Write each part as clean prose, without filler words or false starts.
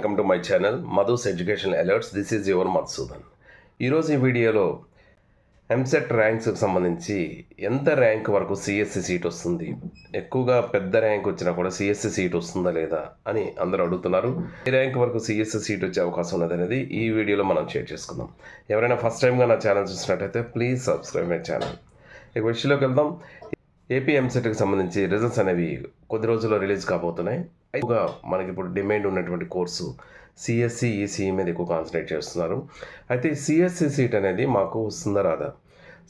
Welcome to my channel Madhu's education alerts. This is your Madhusudan. ఈరోజు ఈ వీడియోలో ఎంసెట్ ర్యాంక్స్కి సంబంధించి ఎంత ర్యాంక్ వరకు సిఎస్సి సీట్ వస్తుంది, ఎక్కువగా పెద్ద ర్యాంక్ వచ్చినా కూడా సిఎస్సి సీట్ వస్తుందా లేదా అని అందరూ అడుగుతున్నారు. ఏ ర్యాంక్ వరకు సిఎస్సి సీట్ వచ్చే అవకాశం ఉన్నది అనేది ఈ వీడియోలో మనం షేర్ చేసుకుందాం. ఎవరైనా ఫస్ట్ టైంగా నా ఛానల్ చూసినట్టయితే ప్లీజ్ సబ్స్క్రైబ్ మై ఛానల్. ఇక విషయంలోకి వెళ్దాం. ఏపీ ఎంసెట్కి సంబంధించి రిజల్ట్స్ అనేవి కొద్ది రోజుల్లో రిలీజ్ కాబోతున్నాయి. ఎక్కువగా మనకి ఇప్పుడు డిమాండ్ ఉన్నటువంటి కోర్సు సిఎస్సి, ఈసీఈ మీద ఎక్కువ కాన్సన్ట్రేట్ చేస్తున్నారు. అయితే సిఎస్సి సీట్ అనేది మాకు వస్తుందా రాదా,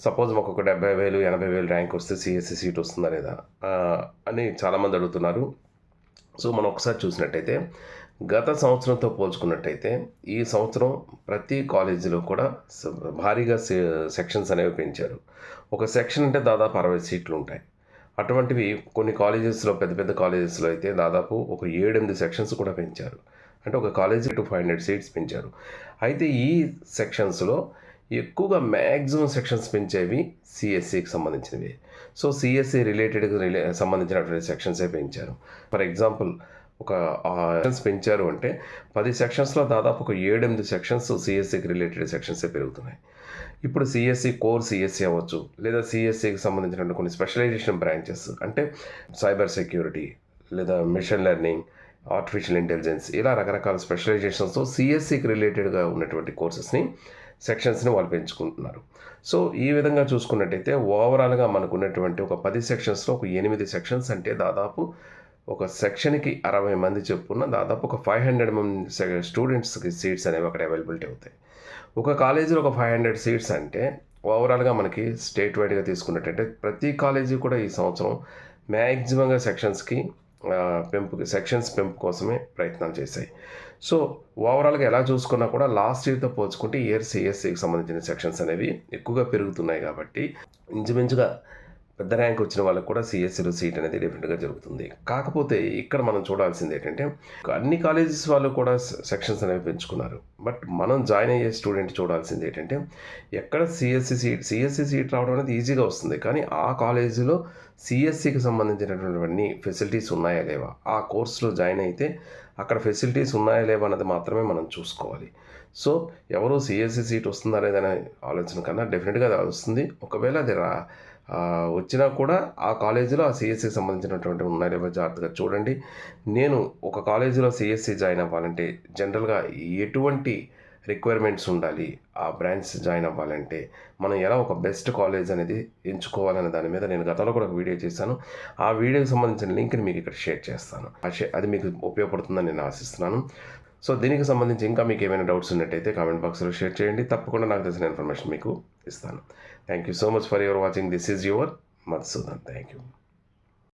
సపోజ్ మాకు ఒక 70,000 80,000 ర్యాంక్ వస్తే సిఎస్సి సీట్ వస్తుందా లేదా అని చాలామంది అడుగుతున్నారు. సో మనం ఒకసారి చూసినట్టయితే గత సంవత్సరంతో పోల్చుకున్నట్టయితే ఈ సంవత్సరం ప్రతి కాలేజీలో కూడా భారీగా సెక్షన్స్ అనేవి పెంచారు. ఒక సెక్షన్ అంటే దాదాపు 60 సీట్లు ఉంటాయి. అటువంటివి కొన్ని కాలేజెస్లో, పెద్ద పెద్ద కాలేజెస్లో అయితే దాదాపు ఒక 7-8 సెక్షన్స్ కూడా పెంచారు. అంటే ఒక కాలేజీ 500 సీట్స్ పెంచారు. అయితే ఈ సెక్షన్స్లో ఎక్కువగా మ్యాక్సిమం సెక్షన్స్ పెంచేవి సిఎస్సికి సంబంధించినవి. సో సిఎస్సి రిలేటెడ్గా సంబంధించినటువంటి సెక్షన్సే పెంచారు. ఫర్ ఎగ్జాంపుల్ ఒక సెక్షన్స్ పెంచారు అంటే 10 సెక్షన్స్లో దాదాపు ఒక 7-8 సెక్షన్స్ సిఎస్సికి రిలేటెడ్ సెక్షన్సే పెరుగుతున్నాయి. ఇప్పుడు సిఎస్సి కోర్ సిఎస్సి అవ్వచ్చు, లేదా సిఎస్సికి సంబంధించినటువంటి కొన్ని స్పెషలైజేషన్ బ్రాంచెస్ అంటే సైబర్ సెక్యూరిటీ, లేదా మిషన్ లెర్నింగ్, ఆర్టిఫిషియల్ ఇంటెలిజెన్స్, ఇలా రకరకాల స్పెషలైజేషన్స్తో సిఎస్సికి రిలేటెడ్గా ఉన్నటువంటి కోర్సెస్ని, సెక్షన్స్ని వాళ్ళు పెంచుకుంటున్నారు. సో ఈ విధంగా చూసుకున్నట్టయితే ఓవరాల్గా మనకు ఉన్నటువంటి ఒక 10 సెక్షన్స్లో ఒక 8 సెక్షన్స్ అంటే దాదాపు ఒక సెక్షన్కి 60 మంది చెప్పుకున్న దాదాపు ఒక 500 మంది స్టూడెంట్స్కి సీట్స్ అనేవి అక్కడ అవైలబిలిటీ అవుతాయి. ఒక కాలేజీలో ఒక 500 సీట్స్ అంటే ఓవరాల్గా మనకి స్టేట్ వైడ్గా తీసుకున్నట్టయితే ప్రతి కాలేజీ కూడా ఈ సంవత్సరం మ్యాక్సిమంగా సెక్షన్స్ పెంపు కోసమే ప్రయత్నాలు చేశాయి. సో ఓవరాల్గా ఎలా చూసుకున్నా కూడా లాస్ట్ ఇయర్తో పోల్చుకుంటే ఇయర్ సిఎస్సికి సంబంధించిన సెక్షన్స్ అనేవి ఎక్కువగా పెరుగుతున్నాయి. కాబట్టి ఇంచుమించుగా పెద్ద ర్యాంక్ వచ్చిన వాళ్ళకి కూడా సిఎస్సిలో సీట్ అనేది డెఫినెట్గా జరుగుతుంది. కాకపోతే ఇక్కడ మనం చూడాల్సింది ఏంటంటే అన్ని కాలేజెస్ వాళ్ళు కూడా సెక్షన్స్ అనేవి పెంచుకున్నారు. బట్ మనం జాయిన్ అయ్యే స్టూడెంట్ చూడాల్సింది ఏంటంటే ఎక్కడ సిఎస్సి సీట్ రావడం అనేది ఈజీగా వస్తుంది, కానీ ఆ కాలేజీలో సిఎస్సికి సంబంధించినటువంటి ఫెసిలిటీస్ ఉన్నాయా లేవా, ఆ కోర్సులో జాయిన్ అయితే అక్కడ ఫెసిలిటీస్ ఉన్నాయా లేవా అన్నది మాత్రమే మనం చూసుకోవాలి. సో ఎవరు సిఎస్సి సీట్ వస్తుందా లేదనే ఆలోచన కన్నా డెఫినెట్గా అది వస్తుంది. ఒకవేళ అది వచ్చినా కూడా ఆ కాలేజీలో ఆ సిఎస్సికి సంబంధించినటువంటి ఉన్నాయో లేవో జాగ్రత్తగా చూడండి. నేను ఒక కాలేజీలో సిఎస్సి జాయిన్ అవ్వాలంటే జనరల్గా ఎటువంటి రిక్వైర్మెంట్స్ ఉండాలి, ఆ బ్రాంచ్ జాయిన్ అవ్వాలంటే మనం ఎలా ఒక బెస్ట్ కాలేజ్ అనేది ఎంచుకోవాలనే దాని మీద నేను గతంలో కూడా ఒక వీడియో చేశాను. ఆ వీడియోకి సంబంధించిన లింక్ని మీకు ఇక్కడ షేర్ చేస్తాను. అది మీకు ఉపయోగపడుతుందని నేను ఆశిస్తున్నాను. సో దీనికి సంబంధించి ఇంకా మీకు ఏమైనా డౌట్స్ ఉన్నట్టయితే కామెంట్ బాక్స్లో షేర్ చేయండి. తప్పకుండా నాకు తెలిసిన ఇన్ఫర్మేషన్ మీకు ఇస్తాను. Thank you so much for your watching. This is your Madhusudan. Thank you.